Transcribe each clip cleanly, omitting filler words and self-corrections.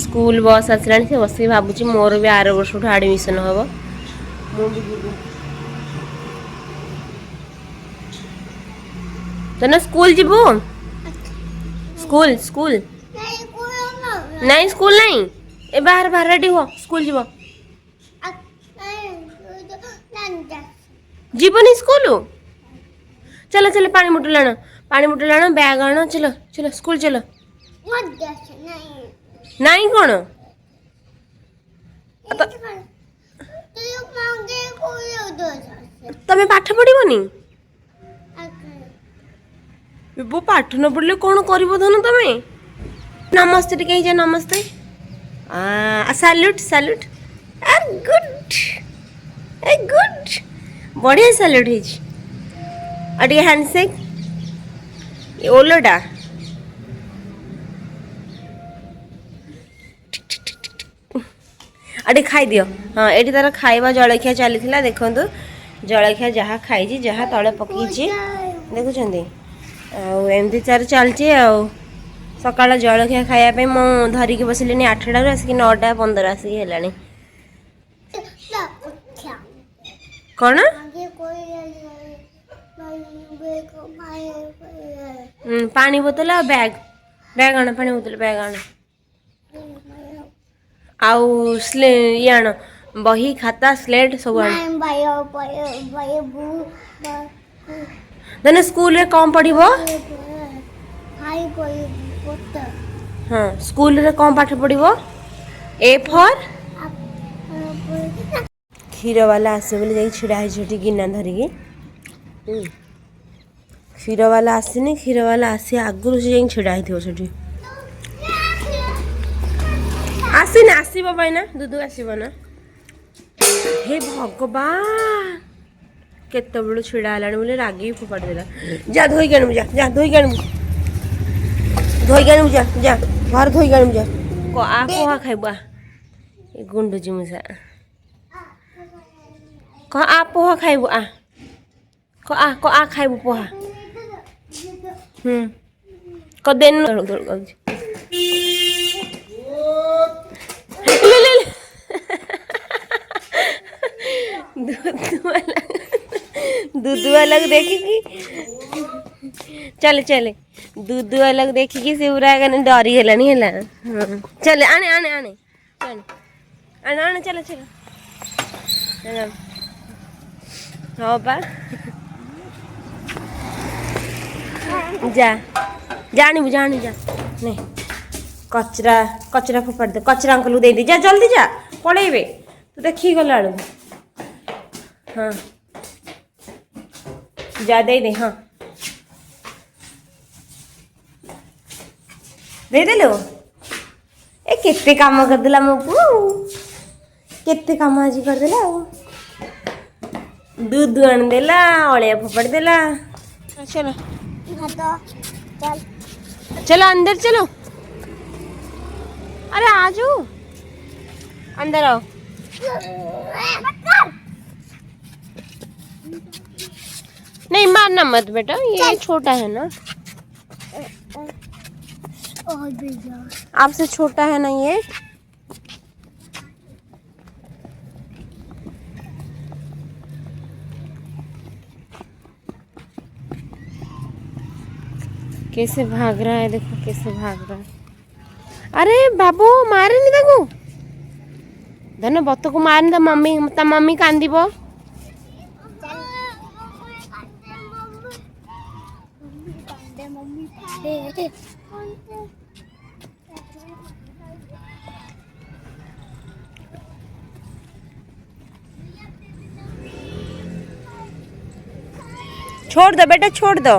school bus आसलानी से बस भावुँ मोर भी आर वर्ष आडमिशन हम तो ना स्कूल जीवु स्कूल स्कूल नहीं स्कूल नहीं ए बाहर बाहर रेडी हो स्कूल जीव जीवनी स्कूल चलो चलो पानी मुटल आण बैग आण चलो चलो स्कूल चलो नहीं कौन तमें पाठ पढ़नी वो पाठ न पढ़ले कौन कर तमें नमस्ते टिके जा नमस्ते सैल्यूट सैल्यूट गुड गुड बढ़िया सैल्यूट है हैंडसेक ओलोटा अरे खाई दियो हाँ ये तार खाଇବା जलखिया चली देखु जलखिया जहाँ खाई जहाँ तले पकई देखुं एमती तार चलती सका जलखिया खायापी मु धरिकी बसिली 8टार आसिक 9:15 आसिक है कौन पानी बोतल आ बैग बैग आण पानी बोतल बैग आण आउ ये आण बही खाता स्लेट सब आण देन स्कूल रे कौन पढ़िबो हाँ स्कूल रे कौन पाठ पढ़िबो ए फॉर क्षीर वाला आसे बोले जाई छिड़ा है गिना धरिकी क्षीर वाला आसनी क्षीर वाला आसी आगुरी से जाई छिड़ा है आसीना आसब ना दूध आसब ना हे भगवान केत बड़ू छिड़ा है बोले रागी फोपाड़ी देला जा धोई आनू जा धोई आनू जा जा घर धोई आनू जा आ कहा खाइबा गुंडुची मुसा कह आ पोहा खाइबू आ खाइबू पोहा क देन दूध वाला को देखी चले चले दूध वाला को देखी से पूरा डरी गलानी है चले आने आने आने आने आने चलो चलो हाँ बा जा जानी जानी जा नहीं कचरा कचरा फोपाड़ दे कचरा अंकल दे दी जा जल्दी जा पड़ेबे तू देखी गला हाँ जा दे दे हाँ दे दे लो ए केते काम कर देला मो को केते काम आज कर देला दूध आन देला अलिया फोपाड़ देला चलो चल चलो अंदर चलो अरे आ जाओ अंदर आओ नहीं मारना मत बेटा ये छोटा है ना आपसे छोटा है ना ये कैसे भाग रहा है देखो कैसे भाग रहा है अरे बाबू मारे नहीं देखो धन बत को मारनी तो मम्मी कांदीब छोड़ दो बेटा छोड़ दो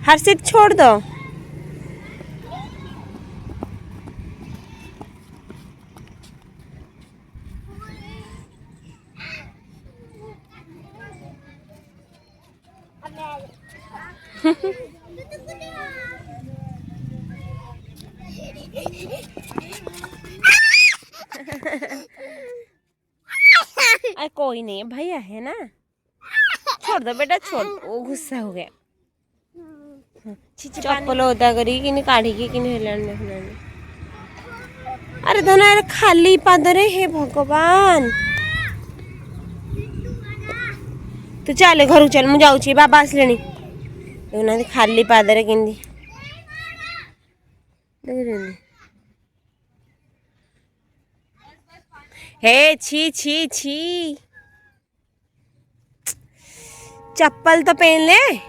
हर्षित छोड़ दो अरे कोई नहीं भैया है ना छोड़ दो बेटा छोड़ वो गुस्सा हो गया चप्पल ओदा करी कि काढ़ी कि हेलान देखना अरे धन यार खाली पादरे हे भगवान तू चल घर चल मुझे जाऊँ बाबा आसले देखुना खाली पादरे केंदी देखुଛନ୍ତି हे छी छी छी चप्पल तो पहन ले